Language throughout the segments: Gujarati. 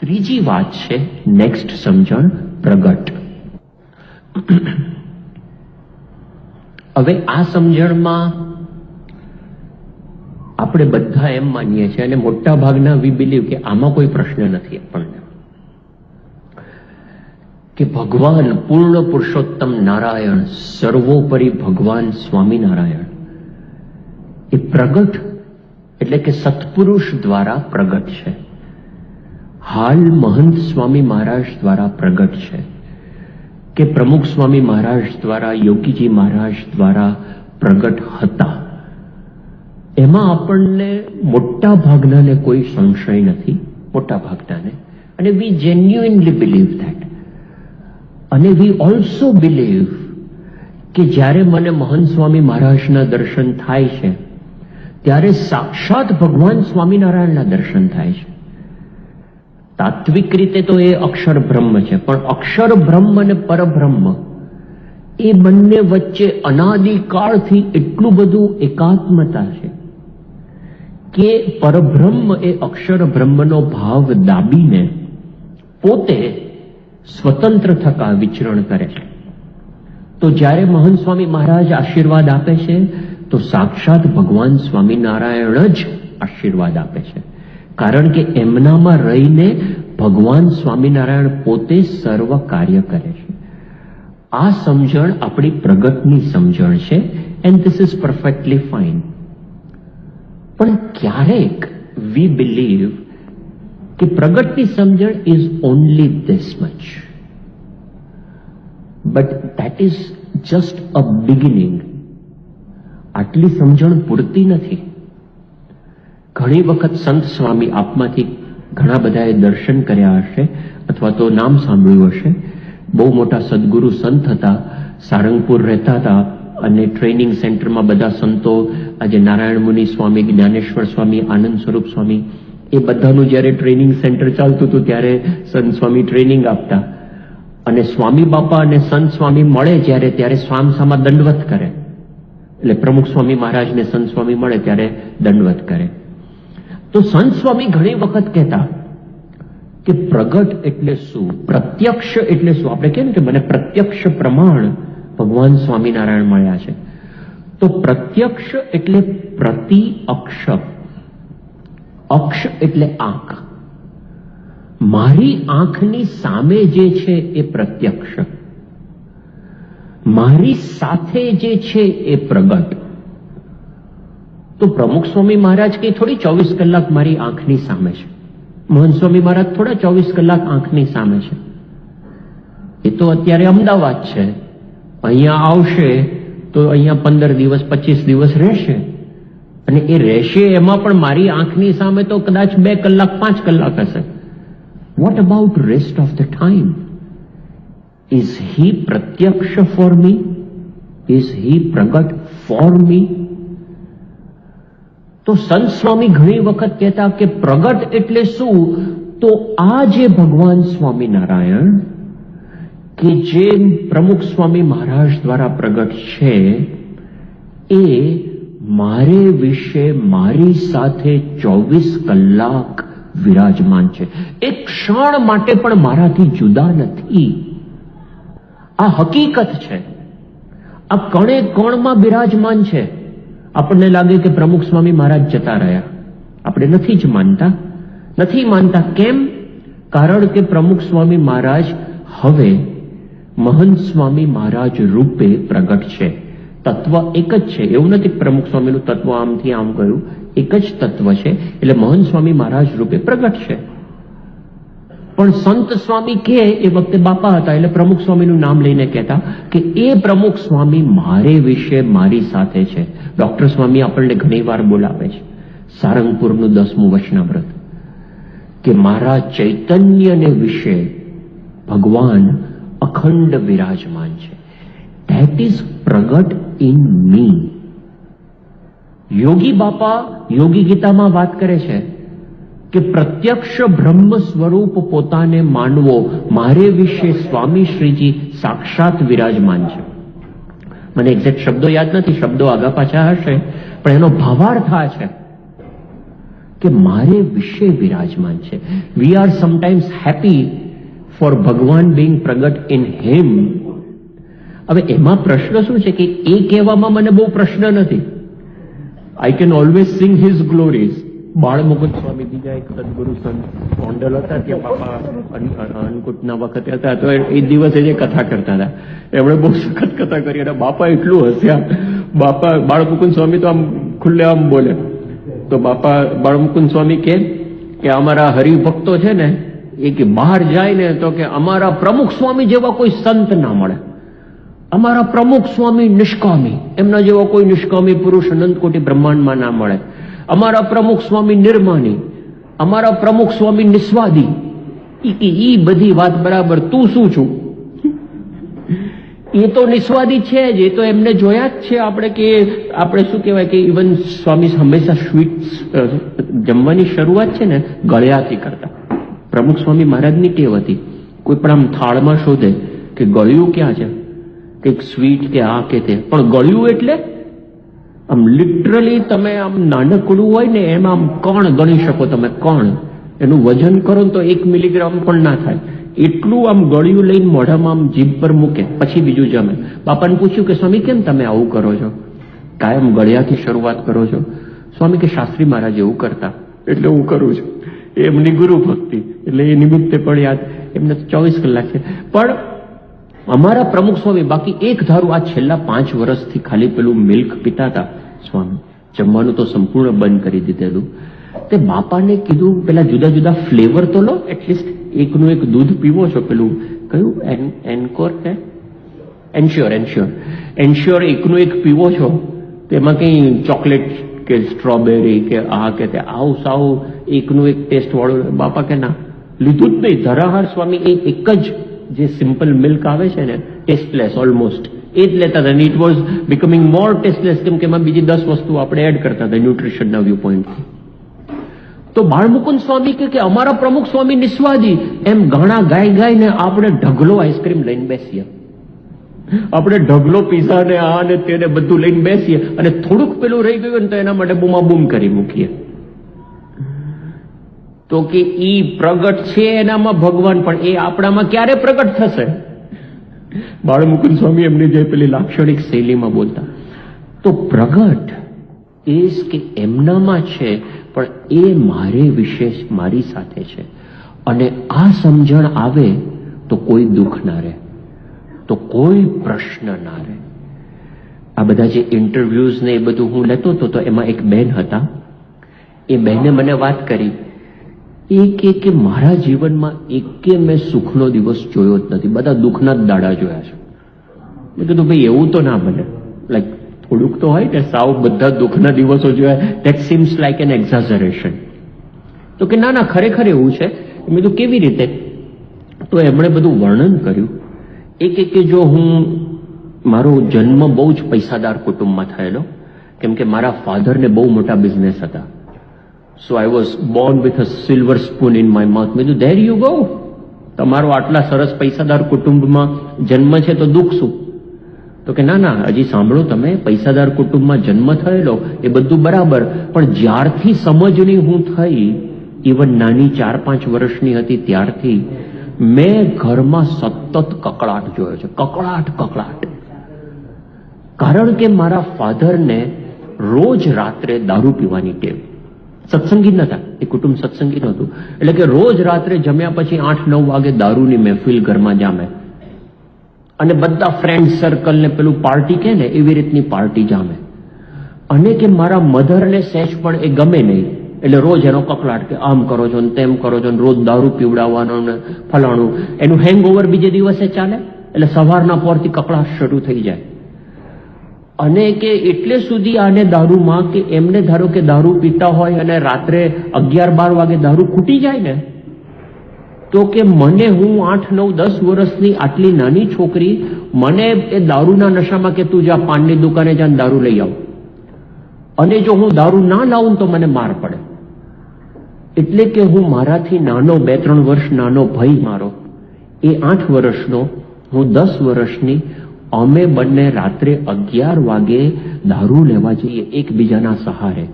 ત્રીજી વાત છે નેક્સ્ટ સમજણ પ્રગટ. હવે આ સમજણમાં આપણે બધા એમ માનીએ છીએ અને મોટા ભાગના વી બિલીવ કે આમાં કોઈ પ્રશ્ન નથી આપણને કે ભગવાન પૂર્ણ પુરુષોત્તમ નારાયણ સર્વોપરી ભગવાન સ્વામિનારાયણ એ પ્રગટ એટલે કે સત્પુરુષ દ્વારા પ્રગટ છે. હાલ મહંત સ્વામી મહારાજ દ્વારા પ્રગટ છે કે પ્રમુખ સ્વામી મહારાજ દ્વારા, યોગીજી મહારાજ દ્વારા પ્રગટ હતા. એમાં આપણને મોટા ભાગનાને કોઈ સંશય નથી, મોટા ભાગનાને, અને વી જેન્યુઇનલી બિલીવ ધેટ. અને વી ઓલ્સો બિલીવ કે જ્યારે મને મહંત સ્વામી મહારાજના દર્શન થાય છે ત્યારે સાક્ષાત ભગવાન સ્વામિનારાયણના દર્શન થાય છે. તાત્વિક રીતે તો એ અક્ષર બ્રહ્મ છે, પણ અક્ષર બ્રહ્મ અને પરબ્રહ્મ એ બંને વચ્ચે અનાદિકાળથી એટલું બધું એકાત્મતા છે કે પરબ્રહ્મ એ અક્ષર બ્રહ્મનો ભાવ દાબીને પોતે સ્વતંત્ર થકા વિચરણ કરે છે. તો જ્યારે મહંત સ્વામી મહારાજ આશીર્વાદ આપે છે તો સાક્ષાત ભગવાન સ્વામિનારાયણ જ આશીર્વાદ આપે છે, કારણ કે એમનામાં રહીને ભગવાન સ્વામિનારાયણ પોતે સર્વ કાર્ય કરે છે. આ સમજણ આપણી પ્રગટની સમજણ છે and this is perfectly fine. પણ ક્યારેક વી બિલીવ કે પ્રગટની સમજણ is only this much, but that is just a beginning. આટલી સમજણ પૂરતી નથી. ઘણી વખત સંત સ્વામી, આપમાંથી ઘણા બધાએ દર્શન કર્યા હશે અથવા તો નામ સાંભળ્યું હશે. બહુ મોટા સદગુરુ સંત હતા, સારંગપુર રહેતા હતા અને ટ્રેનિંગ સેન્ટરમાં બધા સંતો, આજે નારાયણ મુનિ સ્વામી, જ્ઞાનેશ્વર સ્વામી, આનંદ સ્વરૂપ સ્વામી, એ બધાનું જ્યારે ટ્રેનિંગ સેન્ટર ચાલતું હતું ત્યારે સંત સ્વામી ટ્રેનિંગ આપતા. અને સ્વામી બાપા અને સંત સ્વામી મળે જ્યારે, ત્યારે સામસામા દંડવત કરે. એટલે પ્રમુખ સ્વામી મહારાજને સંત સ્વામી મળે ત્યારે દંડવત કરે. તો સંત સ્વામી ઘણી વખત કહેતા કે પ્રગટ એટલે શું, પ્રત્યક્ષ એટલે શું. આપણે કહીએ ને કે મને પ્રત્યક્ષ પ્રમાણ ભગવાન સ્વામિનારાયણ મળ્યા છે. તો પ્રત્યક્ષ એટલે પ્રતિ અક્ષ, અક્ષ એટલે આંખ. મારી આંખની સામે જે છે એ પ્રત્યક્ષ, મારી સાથે જે છે એ પ્રગટ. તો પ્રમુખ સ્વામી મહારાજ કઈ થોડી 24 કલાક મારી આંખની સામે છે, મહંત સ્વામી મહારાજ થોડા 24 કલાક આંખની સામે છે. એ તો અત્યારે અમદાવાદ છે, અહીંયા આવશે તો અહીંયા 15 દિવસ 25 દિવસ રહેશે, અને એ રહેશે એમાં પણ મારી આંખની સામે તો કદાચ 2 કલાક 5 કલાક હશે. What about rest of the time? Is he પ્રત્યક્ષ ફોર મી? ઇઝ હી પ્રગટ ફોર મી? તો સંત સ્વામી ઘણી વખત કહેતા કે પ્રગટ એટલે શું? તો આ જે ભગવાન સ્વામિનારાયણ કે જે પ્રમુખ સ્વામી મહારાજ દ્વારા પ્રગટ છે એ મારે વિશે મારી સાથે 24 કલાક વિરાજમાન છે. એક ક્ષણ માટે પણ મારાથી જુદા નથી. આ હકીકત છે. આ કણે કણમાં બિરાજમાન છે. આપણને લાગે કે પ્રમુખ સ્વામી મહારાજ જતા રહ્યા, આપણે નથી જ માનતા. નથી માનતા કેમ? કારણ કે પ્રમુખ સ્વામી મહારાજ હવે મહંત સ્વામી મહારાજ રૂપે પ્રગટ છે. તત્વ એક જ છે, એવું નથી પ્રમુખ સ્વામીનું તત્વ આમથી આમ ગયું, એક જ તત્વ છે. એટલે મહંત સ્વામી મહારાજ રૂપે પ્રગટ છે. પણ સંત સ્વામી કે એ વખતે બાપા હતા એટલે પ્રમુખ સ્વામીનું નામ લઈને કહેતા કે એ પ્રમુખ સ્વામી મારે વિશે મારી સાથે છે. ડોક્ટર સ્વામી આપણને ઘણી વાર બોલાવે છે, સારંગપુરનું 10મું વચનામૃત, કે મારા ચૈતન્યને વિશે ભગવાન અખંડ વિરાજમાન છે. ધેટ ઇઝ પ્રગટ ઇન મી. યોગી બાપા યોગી ગીતામાં વાત કરે છે કે પ્રત્યક્ષ બ્રહ્મ સ્વરૂપ પોતાને માનવો, મારે વિશે સ્વામી શ્રીજી સાક્ષાત વિરાજમાન છે. મને એક્ઝેક્ટ શબ્દો યાદ નથી, શબ્દો આગા પાછા હશે, પણ એનો ભાવાર્થ આ છે કે મારે વિશે વિરાજમાન છે. We are sometimes happy four ભગવાન બીંગ પ્રગટ ઇન હિમ. હવે એમાં પ્રશ્ન શું છે કે એ કહેવામાં મને બહુ પ્રશ્ન નથી. I can always sing his glories. Balmukund Swami બીજા એક સદગુરુ સંત ગોંડલ હતા, ત્યાં બાપા અન્નકૂટના વખતે હતા, તો એ દિવસે જે કથા કરતા હતા એમણે બહુ સખત કથા કરી અને બાપા એટલું હસ્યા. બાપા બાળમુકુંદ સ્વામી તો આમ ખુલ્લે આમ બોલે, તો બાપા બાળમુકુંદ સ્વામી કે અમારા હરિભક્તો છે ને એ કે બહાર જાય ને તો કે અમારા પ્રમુખ સ્વામી જેવા કોઈ સંત ના મળે, અમારા પ્રમુખ સ્વામી નિષ્કામી, એમના જેવો કોઈ નિષ્કામી પુરુષ અનંતકોટી બ્રહ્માંડમાં ના મળે, અમારા પ્રમુખ સ્વામી નિર્માની, અમારા પ્રમુખ સ્વામી નિસ્વાદી. ઈ બધી વાત બરાબર, તું શું છું? એ તો નિસ્વાદી છે જ, એ તો એમને જોયા જ છે આપણે કે આપણે શું કહેવાય કે ઇવન સ્વામી હંમેશા સ્વીટ જમવાની શરૂઆત છે ને ગળ્યાથી કરતા. પ્રમુખ સ્વામી મહારાજની ટેવ હતી, કોઈ પણ આમ થાળમાં શોધે કે ગળ્યું ક્યાં છે, કંઈક સ્વીટ કે આ કે તે, પણ ગળ્યું એટલે આમ લિટરલી તમે આમ નાનકડું હોય ને એમાં આમ કણ ગણી શકો તમે, કણ એનું વજન કરો તો 1 મિલીગ્રામ પણ ના થાય એટલું આમ ગળ્યું લઈને મોઢામાં આમ જીભ પર મૂકે, પછી બીજું જમે. બાપાને પૂછ્યું કે સ્વામી કેમ તમે આવું કરો છો, કાયમ ગળ્યાથી શરૂઆત કરો છો? સ્વામી કે શાસ્ત્રી મહારાજ એવું કરતા એટલે હું કરું છું, એમની ગુરુ ભક્તિ એટલે એ નિમિત્તે પણ યાદ, એમને 24 કલાક છે. પણ અમારા પ્રમુખ સ્વામી બાકી એક ધારું આ છેલ્લા 5 વર્ષથી ખાલી પેલું મિલ્ક પીતા હતા સ્વામી, જમવાનું તો સંપૂર્ણ બંધ કરી દીધેલું. તે બાપાને કીધું પેલા જુદા જુદા ફ્લેવર તો લો, એટલીસ્ટ એકનું એક દૂધ પીવો છો, પેલું કયું એનકોર કે એન્શ્યોર એકનું એક પીવો છો, તેમાં કઈ ચોકલેટ કે સ્ટ્રોબેરી કે આ કે તે આવું સાવ એકનું એક ટેસ્ટ વાળું. બાપા કે ના, લીધું જ નહીં. ધરાહાર સ્વામી એ એક જ જે સિમ્પલ મિલ્ક આવે છે ને, ટેસ્ટલેસ ઓલમોસ્ટ, એ જ લેતા હતા. It was becoming more tasteless, કેમ કે એમાં બીજી 10 વસ્તુ આપણે એડ કરતા હતા ન્યુટ્રિશનના વ્યૂ પોઈન્ટથી. તો બાળમુકુંદ સ્વામી કે અમારા પ્રમુખ સ્વામી નિસ્વાદી, એમ ગાણા ગાઈને આપણે ઢગલો આઈસ્ક્રીમ લઈને બેસીએ, આપણે ઢગલો પીઝા ને આ ને તેને બધું લઈને બેસીએ, અને થોડુંક પેલું રહી ગયું ને તો એના માટે બૂમાબૂમ કરી મૂકીએ. તો કે ઈ પ્રગટ છે એનામાં ભગવાન, પણ એ આપણામાં ક્યારે પ્રગટ થશે? બાળમુકુંદ સ્વામી એમની જે પેલી લાક્ષણિક શૈલીમાં બોલતા. તો પ્રગટ એ કે એમનામાં છે, પણ એ મારે વિશેષ મારી સાથે છે. અને આ સમજણ આવે તો કોઈ દુઃખ ના રહે, તો કોઈ પ્રશ્ન ના રહે. આ બધા જે ઇન્ટરવ્યુઝ ને એ બધું હું લેતો હતો, તો એમાં એક બેન હતા, એ બહેને મને વાત કરી, એ કે મારા જીવનમાં એકે મેં સુખનો દિવસ જોયો જ નથી, બધા દુઃખના જ દાડા જોયા છે. મેં કીધું ભાઈ એવું તો ના બને, લાઈક થોડુંક તો હોય ને, સાવ બધા દુઃખના દિવસો જોયા, ધેટ સીમ્સ લાઈક એન એક્ઝાઝરેશન. તો કે ના ખરેખર એવું છે. મેં કીધું કેવી રીતે? તો એમણે બધું વર્ણન કર્યું. કે જો હું, મારો જન્મ બહુ જ પૈસાદાર કુટુંબમાં થયેલો, કેમ કે મારા ફાધરને બહુ મોટા બિઝનેસ હતા. So I was born with a silver spoon in my mouth. મેં કીધું ધેર યુ ગો, તમારો આટલા સરસ પૈસાદાર કુટુંબમાં જન્મ છે તો દુઃખ શું? તો કે ના હજી સાંભળો, તમે પૈસાદાર કુટુંબમાં જન્મ થયેલો એ બધું બરાબર, પણ જ્યારથી સમજણી હું થઈ, ઇવન નાની 4-5 વર્ષની હતી ત્યારથી મેં ઘરમાં સતત કકળાટ જોયો છે, કકળાટ. કારણ કે મારા ફાધરને રોજ રાત્રે દારૂ પીવાની ટેવ. સત્સંગી નતા, એ કુટુંબ સત્સંગી નહોતું, એટલે કે રોજ રાત્રે જમ્યા પછી 8-9 વાગે દારૂની મહેફિલ ઘરમાં જામે, અને બધા ફ્રેન્ડ સર્કલ ને પેલું પાર્ટી કે ને એવી રીતની પાર્ટી જામે. અને કે મારા મધરને સહેજ પણ એ ગમે નહીં, એટલે રોજ એનો કકળાટ કે આમ કરો છો ને તેમ કરો છો ને, રોજ દારૂ પીવડાવવાનો ને ફલાણું. એનું હેંગઓવર બીજે દિવસે ચાલે, એટલે સવારના પોરથી કકળાટ શરૂ થઈ જાય. અને કે એટલે સુધી આને દારૂમાં કે એમને ધારો કે દારૂ પીતા હોય અને રાત્રે 11-12 વાગે દારૂ ખૂટી જાય ને, તો કે મને, હું 8-9-10 વર્ષની આટલી નાની છોકરી, મને એ દારૂના નશામાં કે તું જા પાનની દુકાને જા દારૂ લઈ આવ, અને જો હું દારૂ ના લાવું તો મને માર પડે. એટલે કે હું મારાથી નાનો 2-3 વર્ષ નાનો ભાઈ મારો, એ 8 વર્ષનો, હું 10 વર્ષની, અમે બંને રાત્રે 11 વાગે દારૂ લેવા જઈએ એકબીજાના સહારે.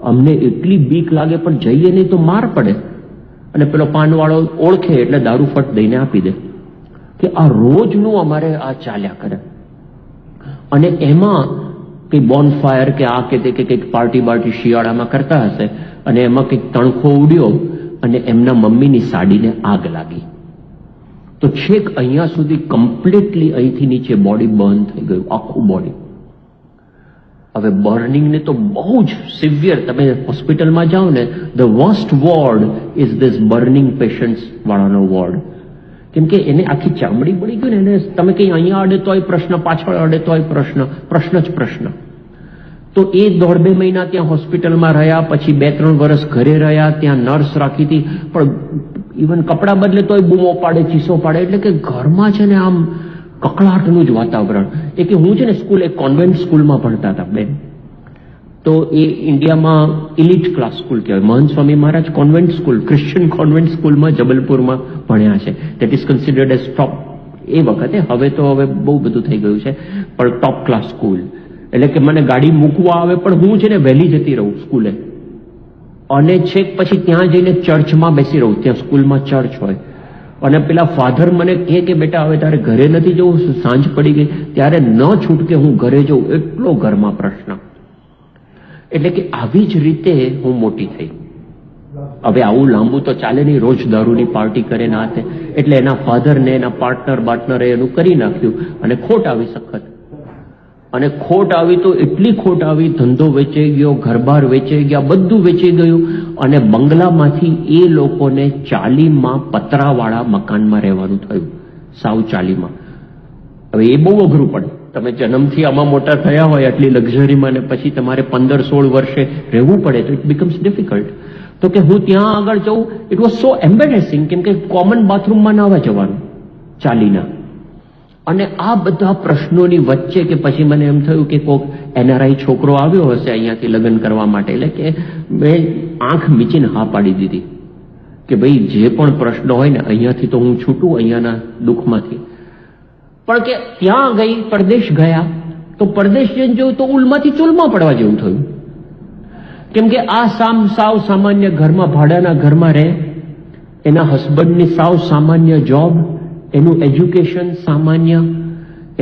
અમને એટલી બીક લાગે, પણ જઈએ નહીં તો માર પડે. અને પેલો પાનવાળો ઓળખે એટલે દારૂ ફટ દઈને આપી દે. કે આ રોજનું અમારે આ ચાલ્યા કરે. અને એમાં કંઈ બોનફાયર કે આ કે તે કે કંઈક પાર્ટી બાર્ટી શિયાળામાં કરતા હશે, અને એમાં કંઈક તણખો ઉડ્યો અને એમના મમ્મીની સાડીને આગ લાગી. તો છેક અહીંયા સુધી કમ્પ્લીટલી અહીંથી નીચે બોડી બર્ન થઈ ગયું, આખું બોડી. હવે બર્નિંગને તો બહુ જ સિવિયર, તમે હોસ્પિટલમાં જાઓ ને, the worst ward is this burning patients વાળાનો વોર્ડ. કેમ કે એને આખી ચામડી બળી ગઈ ને, એને તમે કંઈ અહીંયા અડે તોય પ્રશ્ન, પાછળ અડે તોય પ્રશ્ન, પ્રશ્ન જ પ્રશ્ન. તો એ 1.5-2 મહિના ત્યાં હોસ્પિટલમાં રહ્યા, પછી 2-3 વર્ષ ઘરે રહ્યા, ત્યાં નર્સ રાખી હતી, પણ ઇવન કપડાં બદલે તોય બૂમો પાડે, ચીસો પાડે. એટલે કે ઘરમાં છે ને આમ કકળાટનું જ વાતાવરણ. એ કે હું છે ને એક કોન્વેન્ટ સ્કૂલમાં ભણતા હતા બેન, તો એ ઇન્ડિયામાં ઇલિટ ક્લાસ સ્કૂલ કહેવાય. મહંત Swami Maharaj convent school, Christian convent સ્કૂલમાં જબલપુરમાં ભણ્યા છે. દેટ ઇઝ કન્સિડર્ડ એઝ ટોપ એ વખતે. હવે તો હવે બહુ બધું થઈ ગયું છે, પણ ટોપ ક્લાસ સ્કૂલ. એટલે કે મને ગાડી મૂકવા આવે પણ હું છે ને વહેલી જતી રહું સ્કૂલે, અને છેક પછી ત્યાં જઈને ચર્ચમાં બેસી રહું. ત્યાં સ્કૂલમાં ચર્ચ હોય, અને પેલા ફાધર મને કહે કે બેટા હવે તારે ઘરે નથી જવું, સાંજ પડી ગઈ, ત્યારે ન છૂટકે હું ઘરે જઉં, એટલો ઘરમાં પ્રશ્ન. એટલે કે આવી જ રીતે હું મોટી થઈ. હવે આવું લાંબુ તો ચાલે નહીં, રોજ દારૂની પાર્ટી કરે ના તે. એટલે એના ફાધરને એના પાર્ટનરે એનું કરી નાખ્યું, અને ખોટ આવી સખત. અને ખોટ આવી તો એટલી ખોટ આવી, ધંધો વેચાઈ ગયો, ઘરબાર વેચાઈ ગયા, બધું વેચાઈ ગયું. અને બંગલામાંથી એ લોકોને ચાલીમાં પતરાવાળા મકાનમાં રહેવાનું થયું, સાવ ચાલીમાં. હવે એ બહુ અઘરું પડે. તમે જન્મથી આમાં મોટા થયા હોય આટલી લક્ઝરીમાં, ને પછી તમારે 15-16 વર્ષે રહેવું પડે, તો ઇટ બીકમ્સ ડિફિકલ્ટ. તો કે હું ત્યાં આગળ જઉં, ઇટ વોઝ સો એમ્બેરેસિંગ, કેમ કે કોમન બાથરૂમમાં નાવા જવાનું ચાલીના. અને આ બધા પ્રશ્નોની વચ્ચે કે પછી મને એમ થયું કે કોઈક એનઆરઆઈ છોકરો આવ્યો હશે અહીંયાથી લગ્ન કરવા માટે. એટલે કે મેં આંખ મીચીને હા પાડી દીધી કે ભાઈ જે પણ પ્રશ્ન હોય ને અહીંયાથી તો હું છૂટું અહીંયાના દુઃખમાંથી. પણ કે ત્યાં ગઈ, પરદેશ ગયા, તો પરદેશ જઈને જોયું તો ઉલમાંથી ચૂલમાં પડવા જેવું થયું. કેમ કે આ સાવ સામાન્ય ઘરમાં, ભાડાના ઘરમાં રહે, એના હસબન્ડની સાવ સામાન્ય જોબ, એનું એજ્યુકેશન સામાન્ય,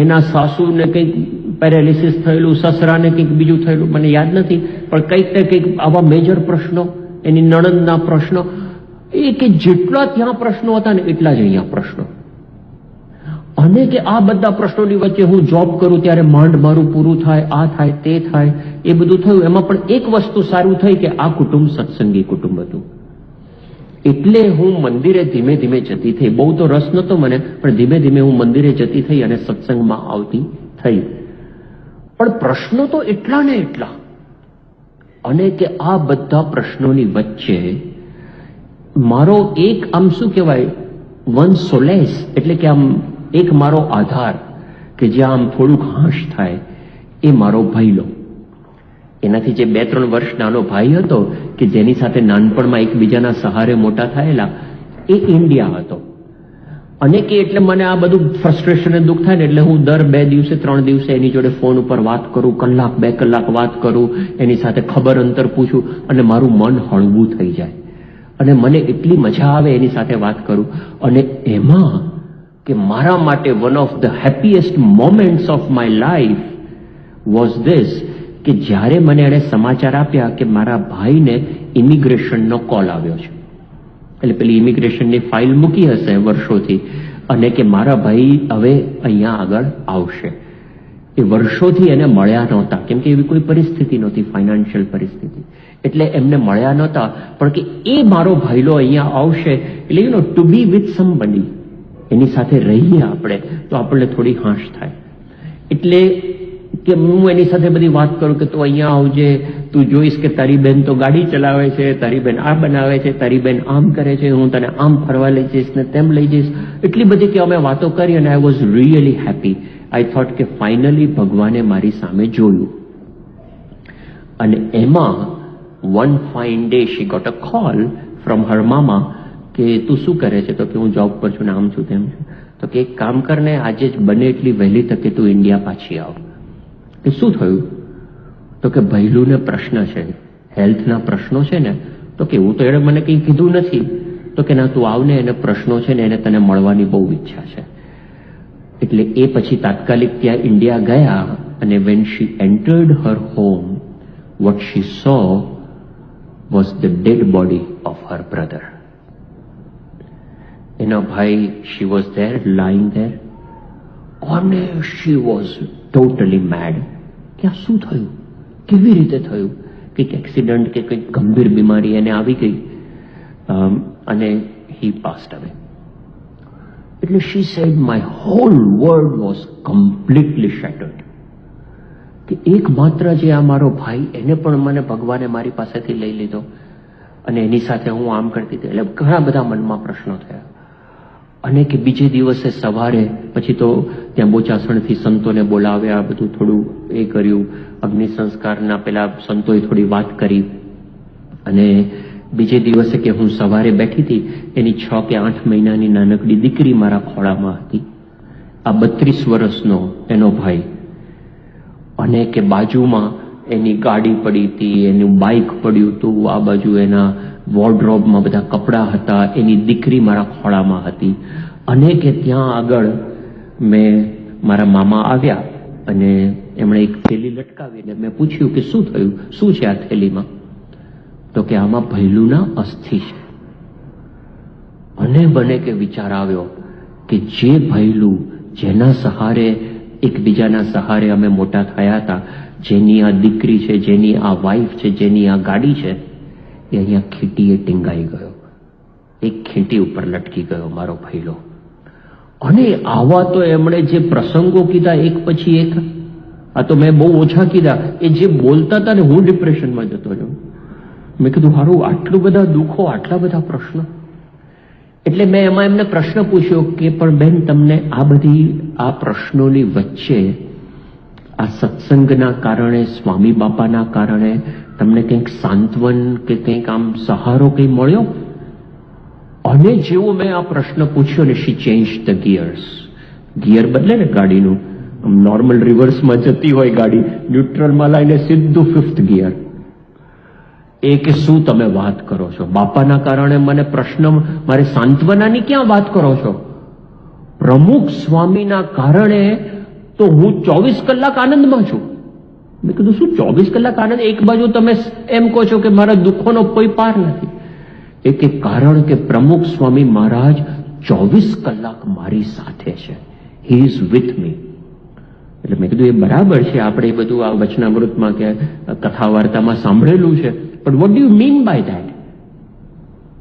એના સાસુને કંઈક પેરાલિસિસ થયેલું, સસરાને કંઈક બીજું થયેલું, મને યાદ નથી, પણ કંઈક ને કંઈક આવા મેજર પ્રશ્નો, એની નણંદના પ્રશ્નો, એ કે જેટલા ત્યાં પ્રશ્નો હતા ને એટલા જ અહીંયા પ્રશ્નો. અને કે આ બધા પ્રશ્નોની વચ્ચે હું જોબ કરું ત્યારે માંડ મારું પૂરું થાય, આ થાય, તે થાય, એ બધું થયું. એમાં પણ એક વસ્તુ સારું થઈ કે આ કુટુંબ સત્સંગી કુટુંબ હતું. એટલે હું મંદિરે ધીમે ધીમે જતી થઈ. બહુ તો રસ નતો મને, પણ ધીમે ધીમે હું મંદિરે જતી થઈ અને સત્સંગમાં આવતી થઈ. પણ પ્રશ્નો તો એટલા ને એટલા. અને કે આ બધા પ્રશ્નોની વચ્ચે મારો એક આમ શું કહેવાય, વન સોલેસ, એટલે કે આમ એક મારો આધાર કે જ્યાં આમ થોડુંક હાશ થાય, એ મારો ભૈલો. એનાથી જે 2-3 વર્ષ નાનો ભાઈ હતો કે જેની સાથે નાનપણમાં એકબીજાના સહારે મોટા થયેલા, એ ઇન્ડિયા હતો. અને કે એટલે મને આ બધું ફ્રસ્ટ્રેશન દુઃખ થાય ને એટલે હું દર 2 દિવસે 3 દિવસે એની જોડે ફોન ઉપર વાત કરું, 1-2 કલાક વાત કરું, એની સાથે ખબર અંતર પૂછું, અને મારું મન હળવું થઈ જાય. અને મને એટલી મજા આવે એની સાથે વાત કરું. અને એમાં કે મારા માટે one of the happiest moments of my life was this, કે જ્યારે મને એણે સમાચાર આપ્યા કે મારા ભાઈને ઇમિગ્રેશનનો કોલ આવ્યો છે. એટલે પેલી ઇમિગ્રેશનની ફાઇલ મૂકી હશે વર્ષોથી, અને કે મારા ભાઈ હવે અહીંયા આગળ આવશે. એ વર્ષોથી એને મળ્યા નહોતા, કેમ કે એવી કોઈ પરિસ્થિતિ નહોતી, ફાઇનાન્શિયલ પરિસ્થિતિ, એટલે એમને મળ્યા નહોતા. પણ કે એ મારો ભાઈલો અહીંયા આવશે, એટલે you know to be with somebody, એની સાથે રહીએ આપણે તો આપણને થોડી હાશ થાય. એટલે કે હું એની સાથે બધી વાત કરું કે તું અહીંયા આવજે, તું જોઈશ કે તારી બેન તો ગાડી ચલાવે છે, તારી બેન આ બનાવે છે, તારી બેન આમ કરે છે, હું તને આમ ફરવા લઈ જઈશ ને તેમ લઈ જઈશ. એટલી બધી કે અમે વાતો કરી, અને I was really happy. I thought કે ફાઇનલી ભગવાને મારી સામે જોયું. અને એમાં one fine day she got a call from her મામા કે તું શું કરે છે? તો કે હું જોબ પર છું ને આમ છું તેમ છું. તો કે એક કામ કરને, આજે જ બને એટલી વહેલી તકે તું ઇન્ડિયા પાછી આવ. કે શું થયું? તો કે ભૈલુને પ્રશ્ન છે, હેલ્થના પ્રશ્નો છે ને, તો કે એવું તો એણે મને કંઈ કીધું નથી. તો કે ના, તું આવને, એને પ્રશ્નો છે ને, એને તને મળવાની બહુ ઈચ્છા છે. એટલે એ પછી તાત્કાલિક ત્યાં ઇન્ડિયા ગયા, અને when she entered her home, what she saw was the dead body of her brother. એના ભાઈ, she was there, lying there, અને શી વોઝ ટોટલી મેડ. કે આ શું થયું, કેવી રીતે થયું, કંઈક એક્સિડન્ટ કે કંઈક ગંભીર બીમારી એને આવી ગઈ, અને હી પાસ્ડ અવે. એટલે she said, my whole world was completely shattered. કે એક માત્ર જે આ મારો ભાઈ, એને પણ મને ભગવાને મારી પાસેથી લઈ લીધો, અને એની સાથે હું આમ કરતી હતી. એટલે ઘણા બધા મનમાં પ્રશ્નો થયા. અને કે બીજે દિવસે સવારે પછી તો ત્યાં બોચાસણથી સંતોને બોલાવ્યા, બધું થોડું એ કર્યું, અગ્નિ સંસ્કારના પેલા સંતોએ થોડી વાત કરી. અને બીજે દિવસે કે હું સવારે બેઠી હતી, એની 6 કે 8 મહિનાની નાનકડી દીકરી મારા ખોળામાં હતી, આ 32 વર્ષનો એનો ભાઈ. અને કે બાજુમાં એની ગાડી પડી હતી, એનું બાઇક પડ્યું હતું, આ બાજુ એના વોર્ડરોબમાં બધા કપડાં હતા, એની દીકરી મારા ખોળામાં હતી. અને કે ત્યાં આગળ મારા મામા આવ્યા, અને એમણે એક થેલી લટકાવીને મેં પૂછ્યું કે શું થયું, શું છે આ થેલીમાં? તો કે આમાં ભૈલુના અસ્થિ છે. અને બને કે વિચાર આવ્યો કે જે ભૈલું, જેના સહારે, એકબીજાના સહારે અમે મોટા થયા હતા, જેની આ દીકરી છે, જેની આ વાઈફ છે, જેની આ ગાડી છે, એ અહીંયા ખીટીએ ટીંગાઈ ગયો, એક ખીટી ઉપર લટકી ગયો મારો ભૈલો. અને આવા તો એમણે જે પ્રસંગો કીધા એક પછી એક, આ તો મેં બહુ ઓછા કીધા, એ જે બોલતા હતા ને, હું ડિપ્રેશનમાં જતો રહ્યો. મેં કીધું હારું, આટલું બધા દુઃખો, આટલા બધા પ્રશ્નો. એટલે મેં એમાં એમને પ્રશ્ન પૂછ્યો કે પણ બેન, તમને આ બધી આ પ્રશ્નોની વચ્ચે આ સત્સંગના કારણે, સ્વામી બાપાના કારણે તમને કંઈક સાંત્વન કે કંઈક આમ સહારો કંઈ મળ્યો? અને જેવો મેં આ પ્રશ્ન પૂછ્યો ને, શી ચેન્જ ધ ગિયર્સ. ગિયર બદલે ને ગાડીનું, નોર્મલ રિવર્સમાં જતી હોય ગાડી, ન્યુટ્રલમાં લાવીને સીધું 5th ગિયર. એ કે શું તમે વાત કરો છો, બાપાના કારણે મને પ્રશ્ન, મારે સાંત્વનાની ક્યાં વાત કરો છો? પ્રમુખ સ્વામીના કારણે તો હું 24 કલાક આનંદમાં છું. મેં કીધું શું 24 કલાક આનંદ? એક બાજુ તમે એમ કહો છો કે મારા દુઃખોનો કોઈ પાર નથી. એ કે કારણ કે પ્રમુખ સ્વામી મહારાજ 24 કલાક મારી સાથે છે, હી ઇઝ વિથ મી. એટલે મેં કીધું એ બરાબર છે, આપણે એ બધું આ વચનામૃતમાં કે કથા વાર્તામાં સાંભળેલું છે, પણ what do you mean by that?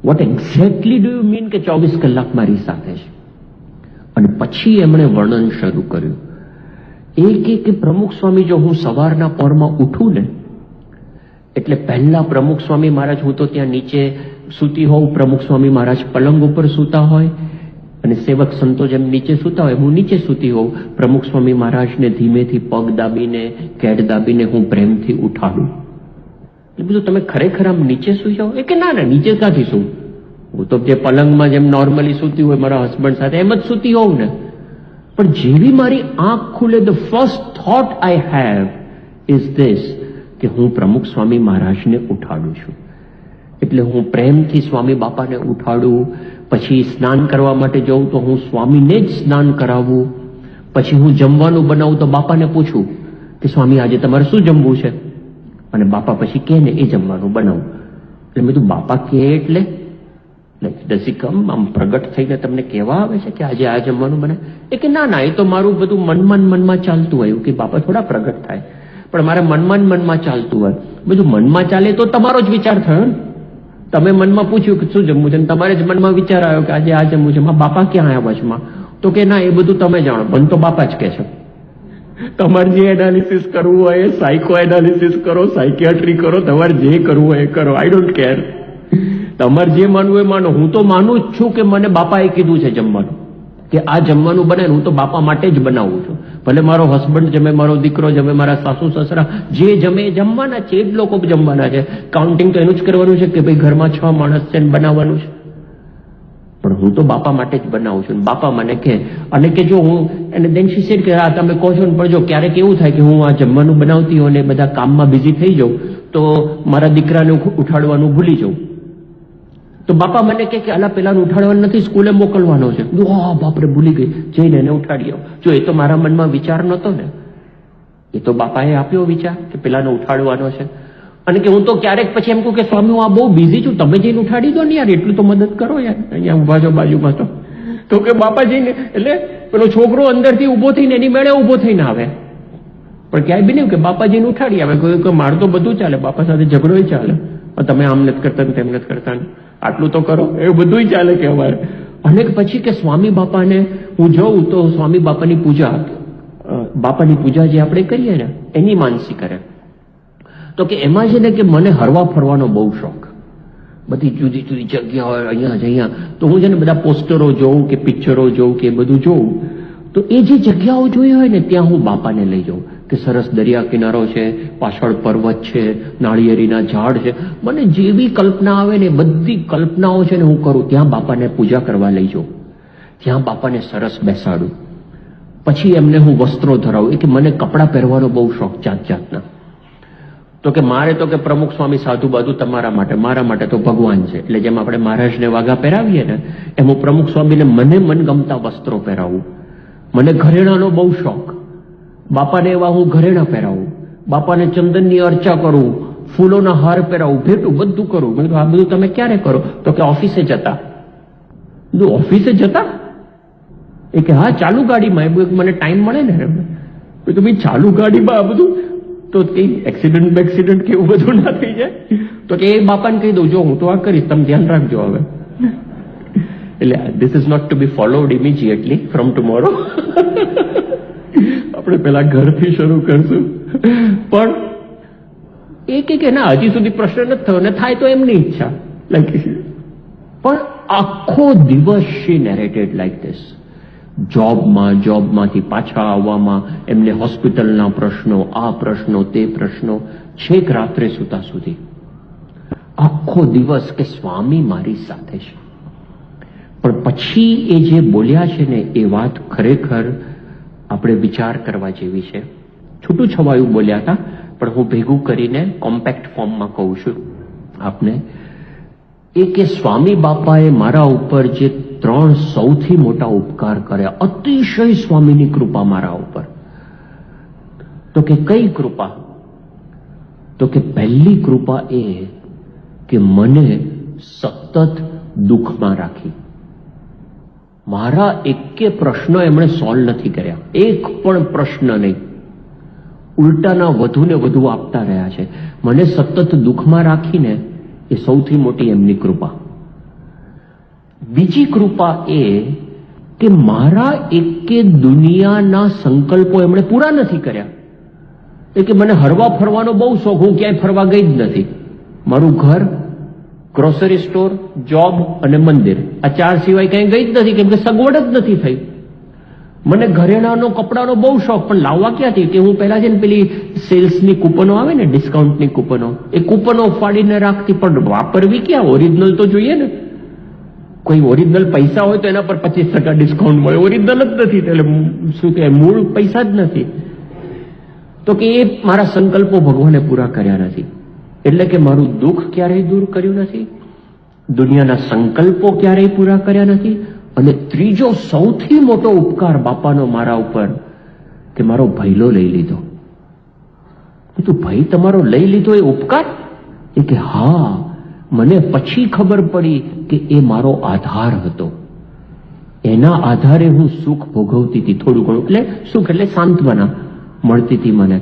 What exactly do you mean કે 24 કલાક મારી સાથે છે? અને પછી એમણે વર્ણન શરૂ કર્યું. કે પ્રમુખ સ્વામી, જો હું સવારના પોરમાં ઉઠું ને, એટલે પહેલા પ્રમુખ સ્વામી મહારાજ, હું તો ત્યાં નીચે સૂતી હોઉં, પ્રમુખ સ્વામી મહારાજ પલંગ ઉપર સૂતા હોય, અને સેવક સંતો જેમ નીચે સૂતા હોય, હું નીચે સૂતી હોઉં. પ્રમુખ સ્વામી મહારાજને ધીમેથી પગ દાબીને, કેડ દાબીને હું પ્રેમથી ઉઠાડું. એટલે બધું તમે ખરેખર આમ નીચે સૂઈ જાઓ? એ કે ના ના, નીચે ક્યાંથી સૂવું, હું તો જે પલંગમાં જેમ નોર્મલી સૂતી હોય મારા હસબન્ડ સાથે, એમ જ સૂતી હોઉં ને. પણ જેવી મારી આંખ ખુલે, the first thought I have is this, કે હું પ્રમુખ સ્વામી મહારાજને ઉઠાડું છું. એટલે હું પ્રેમથી સ્વામી બાપાને ઉઠાડું. પછી સ્નાન કરવા માટે જાઉં તો હું સ્વામીને જ સ્નાન કરાવું. પછી હું જમવાનું બનાવું તો બાપાને પૂછું કે સ્વામી આજે તમારે શું જમવું છે, અને બાપા પછી કહે ને એ જમવાનું બનાવું. એટલે મેં કીધું બાપા કહે એટલે દસીકમ આમ પ્રગટ થઈને તમને કહેવા આવે છે કે આજે આ જમવાનું બને? એ કે ના ના, એ તો મારું બધું મનમાં ચાલતું હોય. કે બાપા થોડા પ્રગટ થાય, પણ મારા મનમાં ચાલતું હોય. બધું મનમાં ચાલે તો તમારો જ વિચાર થયો ને. તમે મનમાં પૂછ્યું કે શું જમવું છે, તમારે જ મનમાં વિચાર આવ્યો કે આજે આ જમવું છે. બાપા ક્યાં આવ્યા વચમાં? તો કે ના, એ બધું તમે જાણો, પણ તો બાપા જ કહે છે. તમારે જે એનાલિસિસ કરવું હોય, સાયકો એનાલિસિસ કરો, સાયકિયાટ્રી કરો, તમારે જે કરવું હોય એ કરો, આઈ ડોન્ટ કેર. તમારે જે માનવું એ માનો. હું તો માનું જ છું કે મને બાપાએ કીધું છે જમવાનું, કે આ જમવાનું બને, હું તો બાપા માટે જ બનાવું છું. ભલે મારો હસબન્ડ જમે, મારો દીકરો જમે, મારા સાસુ સસરા જે જમે એ જમવાના છે, એ જ લોકો જમવાના છે. કાઉન્ટિંગ તો એનું જ કરવાનું છે કે ભાઈ ઘરમાં 6 માણસ છે બનાવવાનું છે. પણ હું તો બાપા માટે જ બનાવું છું. બાપા મને કહે, અને કે જો હું એને દેન શી સેડ કે આ તમે કહો છો ને, પણ જો ક્યારેક એવું થાય કે હું આ જમવાનું બનાવતી હોઉં ને બધા કામમાં બિઝી થઈ જાઉં, તો મારા દીકરાને ઉઠાડવાનું ભૂલી જાઉં, તો બાપા મને કે અલા પેલાને ઉઠાડવાનું નથી, સ્કૂલે મોકલવાનો છે. બાપરે ભૂલી ગઈ, જઈને એને ઉઠાડી આવો. જો એ તો મારા મનમાં વિચાર નહોતો ને, એ તો બાપાએ આપ્યો વિચાર કે પેલાને ઉઠાડવાનો છે. અને કે હું તો ક્યારેક પછી એમ કહું કે સ્વામી હું આ બહુ બિઝી છું, તમે જઈને ઉઠાડી દો ને યાર, એટલું તો મદદ કરો યાર, અહીંયા ઉભા છો બાજુમાં. તો કે બાપા જઈને, એટલે પેલો છોકરો અંદરથી ઉભો થઈને એની મેળે ઉભો થઈને આવે, પણ ક્યાંય બી નહીં કે બાપા જઈને ઉઠાડી આવે. કે માર તો બધું ચાલે, બાપા સાથે ઝઘડો ચાલે, તમે આમ નથી કરતા તેમ નથી કરતા, આટલું તો કરો, એવું બધું ચાલે કે અમારે. અને પછી કે સ્વામી બાપાને હું જાઉં તો સ્વામી બાપાની પૂજા જે આપણે કરીએ ને એની માનસી કરે. તો કે એમાં છે ને કે મને હરવા ફરવાનો બહુ શોખ, બધી જુદી જુદી જગ્યા હોય, અહીંયા તો હું છે ને બધા પોસ્ટરો જોઉં કે પિક્ચરો જોઉં કે બધું જોઉં, તો એ જે જગ્યાઓ જોઈ હોય ને ત્યાં હું બાપાને લઈ જાઉં કે સરસ દરિયા કિનારો છે, પાછળ પર્વત છે, નાળિયેરીના ઝાડ છે, મને જેવી કલ્પના આવે ને બધી કલ્પનાઓ છે ને હું કરું, ત્યાં બાપાને પૂજા કરવા લઈ જાઉં, ત્યાં બાપાને સરસ બેસાડું. પછી એમને હું વસ્ત્રો ધરાવું. એ કે મને કપડાં પહેરવાનો બહુ શોખ જાત જાતના. તો કે મારે તો કે પ્રમુખ સ્વામી સાધુ બાધુ તમારા માટે, મારા માટે તો ભગવાન છે. એટલે જેમ આપણે મહારાજને વાઘા પહેરાવીએ ને એમ હું પ્રમુખ સ્વામીને મને મનગમતા વસ્ત્રો પહેરાવું. મને ઘરેણાનો બહુ શોખ, બાપાને એવા હું ઘરેણા પહેરાવું, બાપાને ચંદનની અર્ચા કરું, ફૂલોના હાર પહેરાવું, ભેટું બધું કરું. મેં કીધું આ બધું તમે ક્યારે કરો? તો કે ઓફિસે જતા. ઓફિસે જતા? એ કે હા ચાલુ ગાડીમાં, મને ટાઈમ મળે ને. તો ભાઈ ચાલુ ગાડીમાં આ બધું તો કઈ એક્સિડન્ટ કે એવું બધું ના થઈ જાય? તો કે એ બાપાને કહી દઉં જો હું તો આ કરીશ, તમે ધ્યાન રાખજો હવે. એટલે this is not to be followed immediately from tomorrow. આપણે પેલા ઘરથી શરૂ કરશું. પણ એ કે ના હજી સુધી પ્રશ્ન નથી થયો, ને થાય તો એમની ઈચ્છા. પણ આખો દિવસ શી નેરેટેડ લાઈક ધીસ. જોબમાંથી પાછા આવવામાં એમને હોસ્પિટલના પ્રશ્નો, આ પ્રશ્નો, તે પ્રશ્નો, છેક રાત્રે સુતા સુધી આખો દિવસ કે સ્વામી મારી સાથે છે. પણ પછી એ જે બોલ્યા છે ને એ વાત ખરેખર આપણે વિચાર કરવા જેવી છે. છૂટું છવાયું બોલ્યા હતા, પણ હું ભેગું કરીને કોમ્પેક્ટ ફોર્મમાં કહું છું આપને. એ કે સ્વામી બાપાએ મારા ઉપર જે 3 સૌથી મોટા ઉપકાર કર્યા, અતિશય સ્વામીની કૃપા મારા ઉપર. તો કે કઈ કૃપા? તો કે પહેલી કૃપા એ કે મને સતત દુઃખમાં રાખી. મારા એકે પ્રશ્ન એમણે સોલ્વ નથી કર્યા, એક પણ પ્રશ્ન નહીં, ઉલટાના વધુ ને વધુ આપતા રહ્યા છે. મને સતત દુઃખમાં રાખીને એ સૌથી મોટી એમની કૃપા. બીજી કૃપા એ કે મારા એકે દુનિયાના સંકલ્પો એમણે પૂરા નથી કર્યા. એ કે મને હરવા ફરવાનો બહુ શોખ, હું ક્યાંય ફરવા ગઈ જ નથી. મારું ઘર, ગ્રોસરી સ્ટોર, જોબ અને મંદિર, આ 4 સિવાય ક્યાંય ગઈ જ નથી, કેમ કે સગવડ જ નથી થઈ. મને ઘરેણાનો કપડાનો બહુ શોખ, પણ લાવવા ક્યાંથી? કે હું પહેલા છે ને પેલી સેલ્સની કૂપનો આવે ને, ડિસ્કાઉન્ટની કૂપનો, એ કૂપનો ફાડીને રાખતી, પણ વાપરવી ક્યાં? ઓરિજિનલ તો જોઈએ ને. કોઈ ઓરિજિનલ પૈસા હોય તો એના પર 25% ડિસ્કાઉન્ટ મળે, ઓરિજિનલ જ નથી, એટલે શું કહેવાય, મૂળ પૈસા જ નથી. તો કે એ મારા સંકલ્પો ભગવાને પૂરા કર્યા નથી. એટલે કે મારું દુઃખ ક્યારેય દૂર કર્યું નથી, દુનિયાના સંકલ્પો ક્યારેય પૂરા કર્યા નથી. અને ત્રીજો સૌથી મોટો ઉપકાર બાપાનો મારા ઉપર કે મારો ભૈલો લઈ લીધો. તું ભાઈ તમારો લઈ લીધો એ ઉપકાર? એ કે હા, મને પછી ખબર પડી કે એ મારો આધાર હતો. એના આધારે હું સુખ ભોગવતી હતી, થોડું ઘણું, એટલે સુખ એટલે સાંત્વના મળતી હતી મને.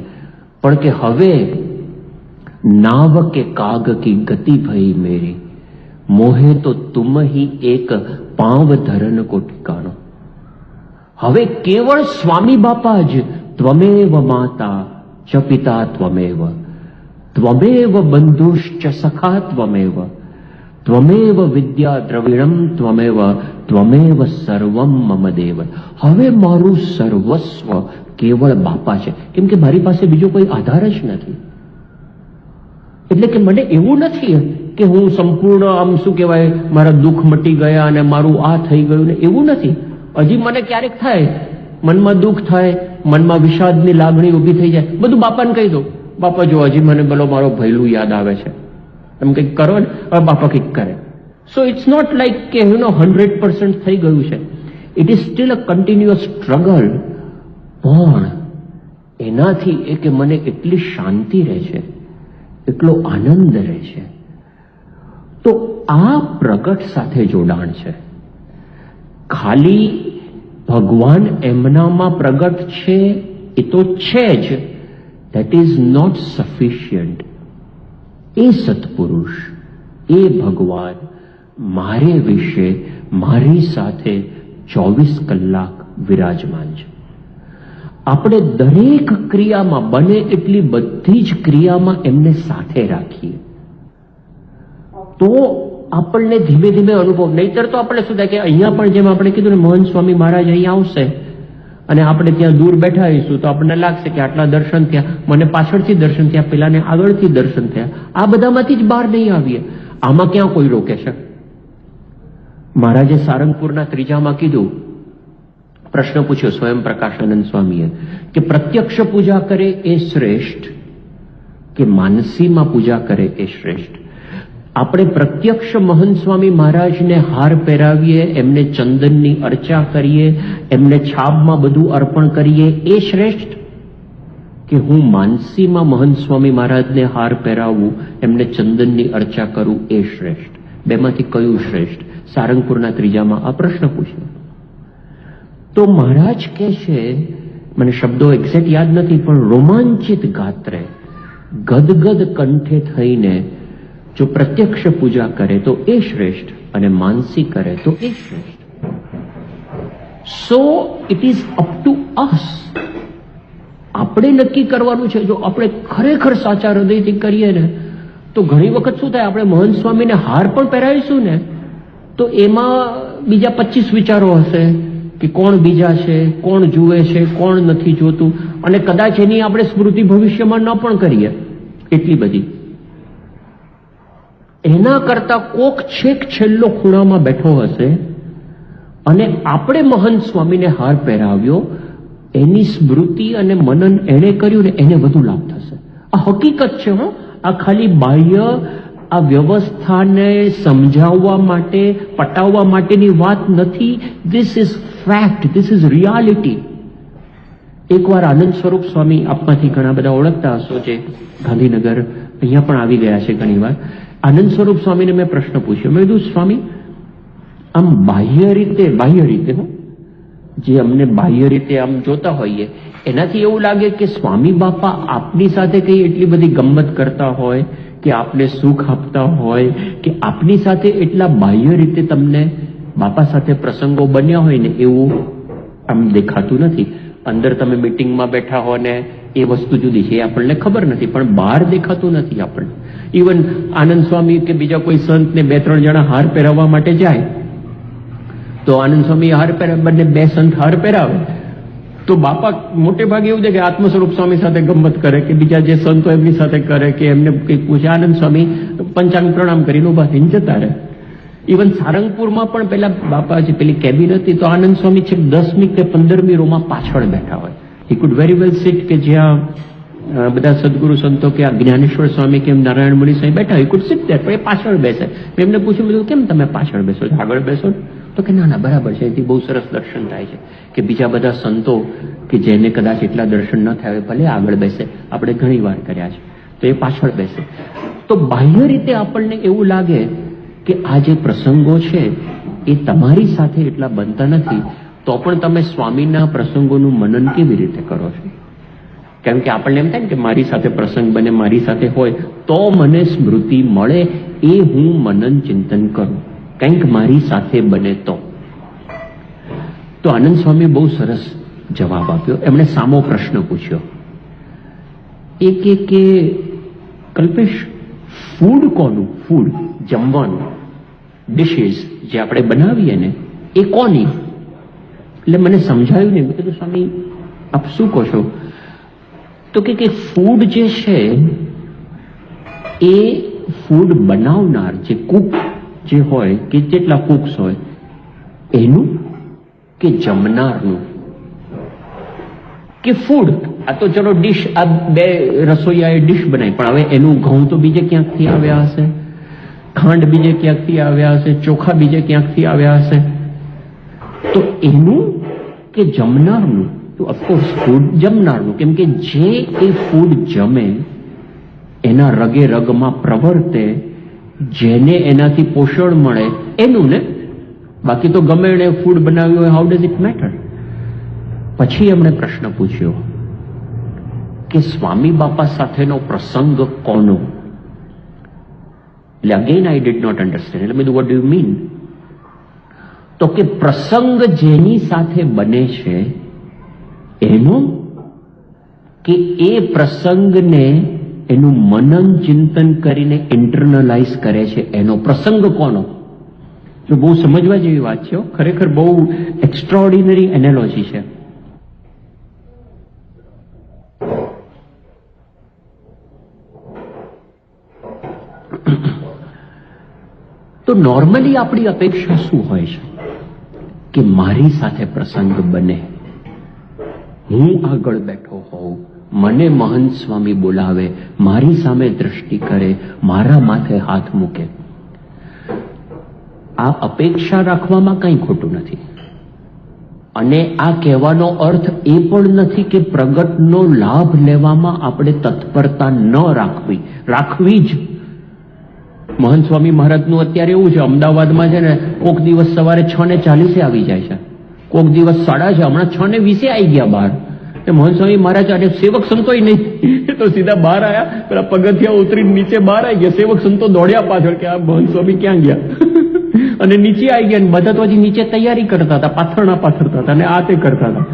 પણ કે હવે नाव के काग की गति भई मेरी, मोहे तो तुम ही एक पांव धरन को ठिकानो. હવે કેવળ સ્વામી બાપા જ ત્વમેવ માતા ચ પિતા ત્વમેવ, ત્વમેવ બંધુશ્ચ સખા ત્વમેવ, ત્વમેવ વિદ્યા દ્રવિણમ ત્વમેવ, ત્વમેવ સર્વમ મમ દેવ. હવે મારું સર્વસ્વ કેવળ બાપા છે, કેમ કે મારી પાસે બીજો કોઈ આધાર જ નથી. એટલે કે મને એવું નથી કે હું સંપૂર્ણ આમ શું કહેવાય મારા દુઃખ મટી ગયા અને મારું આ થઈ ગયું ને, એવું નથી. હજી મને ક્યારેક થાય, મનમાં દુઃખ થાય, મનમાં વિષાદની લાગણી ઊભી થઈ જાય, બધું બાપાને કહી દઉં, બાપા જો હજી મને પેલો મારો ભૈલું યાદ આવે છે, તમે કંઈક કરો ને, હવે બાપા કંઈક કરે. સો ઇટ્સ નોટ લાઈક કે 100% થઈ ગયું છે. It is still a continuous struggle. પણ એનાથી એ કે મને એટલી શાંતિ રહે છે, એટલો આનંદ રહે છે. તો આ પ્રગટ સાથે જોડાણ છે. ખાલી ભગવાન એમનામાં પ્રગટ છે એ તો છે જ, that is not sufficient. એ સત્પુરુષ, એ ભગવાન મારે વિશે મારી સાથે 24 કલાક વિરાજમાન છે. આપણે દરેક ક્રિયામાં બને એટલી બધી જ ક્રિયામાં એમને સાથે રાખીએ તો આપણને ધીમે ધીમે અનુભવ. નહીતર તો આપણે શું થાય કે અહીંયા પણ જેમ આપણે કીધું ને, મોહન સ્વામી મહારાજ અહીંયા આવશે અને આપણે ત્યાં દૂર બેઠા હોઈશું તો આપણને લાગશે કે આટલા દર્શન થયા, મને પાછળથી દર્શન થયા, પેલાને આગળથી દર્શન થયા. આ બધામાંથી જ બહાર નહીં આવીએ. આમાં ક્યાં કોઈ રોકે છે? મહારાજે સારંગપુરના ત્રીજામાં કીધું, પ્રશ્ન પૂછ્યો સ્વયં પ્રકાશાનંદ સ્વામીએ કે પ્રત્યક્ષ પૂજા કરે એ શ્રેષ્ઠ કે માનસીમાં પૂજા કરે એ શ્રેષ્ઠ? આપણે પ્રત્યક્ષ મહંત સ્વામી મહારાજને હાર પહેરાવીએ, એમને ચંદનની અર્ચા કરીએ, એમને છાબમાં બધું અર્પણ કરીએ એ શ્રેષ્ઠ કે હું માનસીમાં મહંત સ્વામી મહારાજને હાર પહેરાવું, એમને ચંદનની અર્ચા કરું એ શ્રેષ્ઠ? બેમાંથી કયું શ્રેષ્ઠ? સારંગપુરના ત્રીજામાં આ પ્રશ્ન પૂછ્યો. તો મહારાજ કહે છે, મને શબ્દો એક્ઝેક્ટ યાદ નથી, પણ રોમાંચિત ગાત્રે ગદગદ કંઠે થઈને જો પ્રત્યક્ષ પૂજા કરે તો એ શ્રેષ્ઠ અને માનસી કરે તો એ શ્રેષ્ઠ. So it is up to અસ. આપણે નક્કી કરવાનું છે. જો આપણે ખરેખર સાચા હૃદયથી કરીએ ને તો ઘણી વખત શું થાય, આપણે મહંત સ્વામીને હાર પણ પહેરાવીશું ને તો એમાં બીજા 25 વિચારો હશે કે કોણ બીજા છે, કોણ જુએ છે, કોણ નથી જોતું, અને કદાચ એની આપણે સ્મૃતિ ભવિષ્યમાં ન પણ કરીએ એટલી બધી. એના કરતા કોક છેક છેલ્લો ખૂણામાં બેઠો હશે અને આપણે મહંત સ્વામીને હાર પહેરાવ્યો, એની સ્મૃતિ અને મનન એણે કર્યું ને એને વધુ લાભ થશે. આ હકીકત છે. આ ખાલી બાહ્ય આ વ્યવસ્થાને સમજાવવા માટે, પટાવવા માટેની વાત નથી. This is fact, this is reality. એકવાર આનંદ સ્વરૂપ સ્વામી, આપમાંથી ઘણા બધા ઓળખતા હશો, જે ગાંધીનગર અહીંયા પણ આવી ગયા છે ઘણી વાર. આનંદ સ્વરૂપ સ્વામીને મેં પ્રશ્ન પૂછ્યો. મેં કીધું, સ્વામી આમ બાહ્ય રીતે જે અમને બાહ્ય રીતે આમ જોતા હોઈએ એનાથી એવું લાગે કે સ્વામી બાપા આપની સાથે કઈ એટલી બધી ગમ્મત કરતા હોય કે આપને સુખ આપતા હોય કે આપની સાથે એટલા બાહ્ય રીતે તમને બાપા સાથે પ્રસંગો બન્યા હોય ને એવું આમ દેખાતું નથી. અંદર તમે મીટિંગમાં બેઠા હો ને એ વસ્તુ જુદી છે, એ આપણને ખબર નથી, પણ બહાર દેખાતું નથી આપણને. ઇવન આનંદ સ્વામી કે બીજા કોઈ સંતને 2-3 જણા હાર પહેરાવવા માટે જાય તો આનંદ સ્વામી હાર પહેરાવે, બંને 2 સંત હાર પહેરાવે તો બાપા મોટે ભાગે એવું છે કે આત્મ સ્વરૂપ સ્વામી સાથે ગમ્મત કરે કે બીજા જે સંતો એમની સાથે કરે કે એમને કંઈક પૂછે. આનંદ સ્વામી પંચાંગ પ્રણામ કરીને ઉભા થઈને જતા રહે. ઇવન સારંગપુરમાં પણ પેલા બાપા જે પેલી કેબિન હતી તો આનંદ સ્વામી છે 10મી કે 15મી રોમાં પાછળ બેઠા હોય. He could very well seat કે જ્યાં બધા સદગુરુ સંતો કે આ જ્ઞાનેશ્વર સ્વામી કે નારાયણ મુનિ સાહેબ બેઠા હોય, કુડ સીટ દેર, પણ એ પાછળ બેસે. મેં એમને પૂછ્યું, બધું કેમ તમે પાછળ બેસો છો, આગળ બેસો? તો કે ના બરાબર છે, એથી બહુ સરસ દર્શન થાય છે. કે બીજા બધા સંતો કે જેને કદાચ એટલા દર્શન ન થાય ભલે આગળ બેસે, આપણે ઘણી વાર કર્યા છે, તો એ પાછળ બેસે. તો બાહ્ય રીતે આપણને એવું લાગે કે આ જે પ્રસંગો છે એ તમારી સાથે એટલા બનતા નથી, તો પણ તમે સ્વામીના પ્રસંગોનું મનન કેવી રીતે કરો છો? કેમ કે આપણને એમ થાય ને કે મારી સાથે પ્રસંગ બને, મારી સાથે હોય તો મને સ્મૃતિ મળે, એ હું મનન ચિંતન કરું, કંઈક મારી સાથે બને તો. તો આનંદ સ્વામી બહુ સરસ જવાબ આપ્યો. એમણે સામો પ્રશ્ન પૂછ્યો. કે કલ્પેશ, ફૂડ કોનું? ફૂડ, જમવાનું, ડિશિસ જે આપણે બનાવીએ ને એ કોની? એટલે મને સમજાયું નહીં. મેં કીધું, સ્વામી આપ શું કહો છો? તો કે ફૂડ જે છે એ ફૂડ બનાવનાર જે કુક જે હોય કે જેટલા કુક્સ હોય એનું કે જમનારનું? કે ફૂડ, આ તો ચલો ડીશ, આ બે રસોઈયાએ ડીશ બનાવી, પણ હવે એનું ઘઉં તો બીજે ક્યાંકથી આવ્યા હશે, ખાંડ બીજે ક્યાંકથી આવ્યા હશે, ચોખા બીજે ક્યાંકથી આવ્યા હશે. તો એનું કે જમનારનું, તો ઓફકોર્સ ફૂડ જમનારનું, કેમ કે જે એ ફૂડ જમે એના રગે રગમાં પ્રવર્તે, જેને એનાથી પોષણ મળે એનું ને. બાકી તો ગમે એને ફૂડ બનાવ્યું હોય, હાઉ ડઝ ઇટ મેટર? પછી એમણે પ્રશ્ન પૂછ્યો કે સ્વામી બાપા સાથેનો પ્રસંગ કોનો? એટલે again I did not understand. એટલે બધું વોટ ડુ યુ મીન? તો કે પ્રસંગ જેની સાથે બને છે એનો, કે એ પ્રસંગને એનું મનન ચિંતન કરીને ઇન્ટરનલાઇઝ કરે છે એનો પ્રસંગ કોનો? જો બહુ સમજવા જેવી વાત છે, ખરેખર બહુ એક્સ્ટ્રાઓર્ડિનરી એનાલોજી છે. તો નોર્મલી આપણી અપેક્ષા શું હોય છે કે મારી સાથે પ્રસંગ બને, હું આગળ બેઠો હોઉં, મને મહંત સ્વામી બોલાવે, મારી સામે દ્રષ્ટિ કરે, મારા માથે હાથ મૂકે. આ અપેક્ષા રાખવામાં કંઈ ખોટું નથી. અને આ કહેવાનો અર્થ એ પણ નથી કે પ્રગટનો લાભ લેવામાં આપણે તત્પરતા ન રાખવી, રાખવી જ. મહંત સ્વામી મહારાજનું અત્યારે એવું છે, અમદાવાદમાં છે ને, કોક દિવસ સવારે 6:40 આવી જાય છે, કોક દિવસ 6:30, હમણાં 6:20 આવી ગયા બહાર. મહંત સ્વામી મહારાજ અને સેવક સંતોય નહીં, તો સીધા બહાર આવ્યા, પેલા પગથિયા ઉતરી નીચે બહાર આવી ગયા. સેવક સંતો દોડ્યા પાછળ કે આ મહંત સ્વામી ક્યાં ગયા, અને નીચે આવી ગયા. બધા તો હજી નીચે તૈયારી કરતા હતા, પાથરણા પાથરતા હતા અને આ તે કરતા હતા.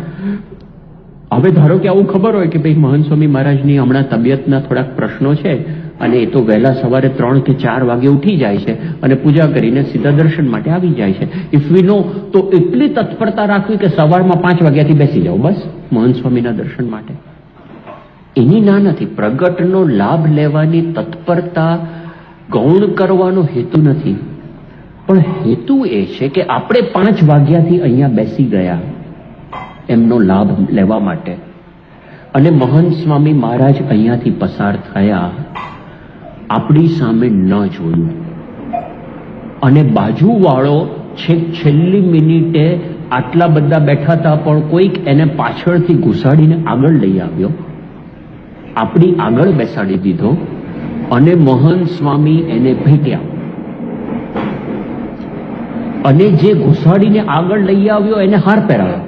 હવે ધારો કે આવું ખબર હોય કે ભાઈ મહંત સ્વામી મહારાજની હમણાં તબિયતના થોડાક પ્રશ્નો છે, અને એ તો વહેલા સવારે 3 કે 4 વાગે ઉઠી જાય છે અને પૂજા કરીને સીધા દર્શન માટે આવી જાય છે. ઇફ વી નો, તો એટલી તત્પરતા રાખવી કે સવારમાં 5 વાગ્યાથી બેસી જાઓ બસ મહંત સ્વામીના દર્શન માટે. એની ના નથી. પ્રગટનો લાભ લેવાની તત્પરતા ગૌણ કરવાનો હેતુ નથી, પણ હેતુ એ છે કે આપણે 5 વાગ્યાથી અહીંયા બેસી ગયા એમનો લાભ લેવા માટે, અને મહંત સ્વામી મહારાજ અહીંયાથી પસાર થયા, આપણી સામે ન જોયું, અને બાજુવાળો છેક છેલ્લી મિનિટે આટલા બધા બેઠા હતા પણ કોઈક એને પાછળથી ઘુસાડીને આગળ લઈ આવ્યો, આપણી આગળ બેસાડી દીધો, અને મહંત સ્વામી એને ભેટ્યા. અને જે ઘુસાડીને આગળ લઈ આવ્યો એને હાર પહેરાવ્યો,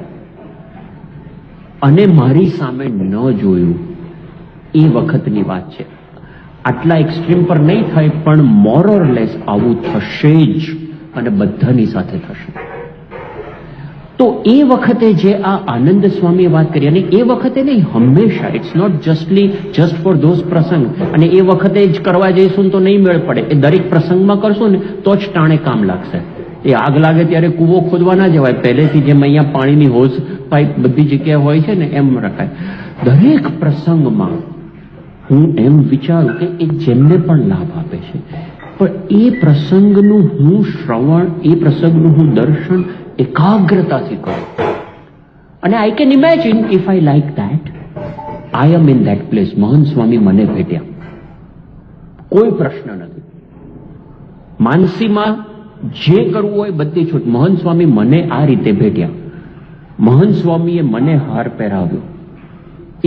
અને મારી સામે ન જોયું. એ વખતની વાત છે. આટલા એક્સ્ટ્રીમ પર નહીં થાય, પણ મોર ઓર લેસ આવું થશે જ, અને બધાની સાથે થશે. તો એ વખતે જે આ આનંદ સ્વામીએ વાત કરી, અને એ વખતે નહીં, હંમેશા, it's not just for those પ્રસંગ. અને એ વખતે જ કરવા જઈશું તો નહીં મેળ પડે, એ દરેક પ્રસંગમાં કરશું ને તો જ ટાણે કામ લાગશે. એ આગ લાગે ત્યારે કૂવો ખોદવા ના જવાય, પહેલેથી જેમ અહીંયા પાણીની હોઝ પાઇપ બધી જગ્યાએ હોય છે ને એમ રખાય. દરેક પ્રસંગમાં હું એમ વિચારું કે એ જેમને પણ લાભ આપે છે, પણ એ પ્રસંગનું હું શ્રવણ, એ પ્રસંગનું હું દર્શન એકાગ્રતાથી કરું. અને I can imagine if I like that, I am in that place. Mahant Swami મને ભેટ્યા, કોઈ પ્રશ્ન નથી. માનસીમાં જે કરવું હોય બધી છૂટ. મહંત સ્વામી મને આ રીતે ભેટ્યા, મહંત સ્વામીએ મને હાર પહેરાવ્યો.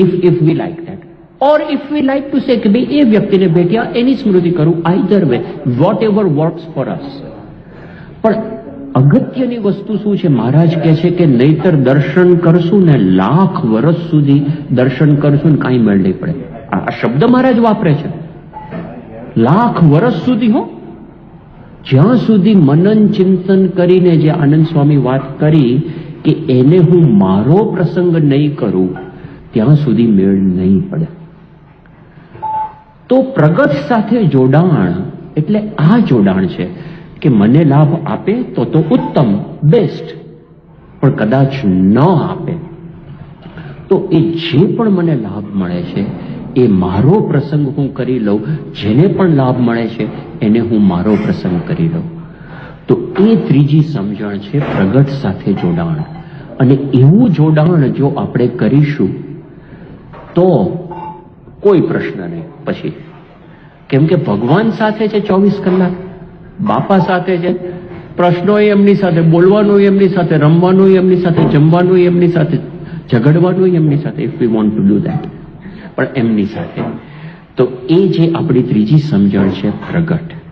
If we like that, or if we like to say કે ભાઈ એ વ્યક્તિને ભેટ્યા, એની સ્મૃતિ કરું. Either way, whatever works for us. પણ અગત્યની વસ્તુ શું છે? મહારાજ કહે છે કે નહીતર દર્શન કરશું ને, લાખ વર્ષ સુધી દર્શન કરશું ને કાંઈ મેળ નહીં પડે. આ શબ્દ મહારાજ વાપરે છે, લાખ વર્ષ સુધી. હો, જ્યાં સુધી મનન ચિંતન કરીને જે આનંદ સ્વામી વાત કરી કે એને હું મારો પ્રસંગ નહીં કરું, ત્યાં સુધી મેળ નહીં પડે. તો પ્રગટ સાથે જોડાણ એટલે આ જોડાણ છે કે મને લાભ આપે તો ઉત્તમ, બેસ્ટ, પણ કદાચ ન આપે તો એ જે પણ મને લાભ મળે છે એ મારો પ્રસંગ હું કરી લઉં. જેને પણ લાભ મળે છે એને હું મારો પ્રસંગ કરી લઉં. તો એ ત્રીજી સમજણ છે પ્રગટ સાથે જોડાણ. અને એવું જોડાણ જો આપણે કરીશું તો કોઈ પ્રશ્ન નહીં પછી. કેમ કે ભગવાન સાથે છે 24 કલાક, બાપા સાથે છે, પ્રશ્નો એમની સાથે, બોલવાનું એમની સાથે, રમવાનું એમની સાથે, જમવાનું એમની સાથે, ઝઘડવાનું એમની સાથે, if we want to do that, પણ એમની સાથે. તો એ જે આપણી ત્રીજી સમજણ છે પ્રગટ.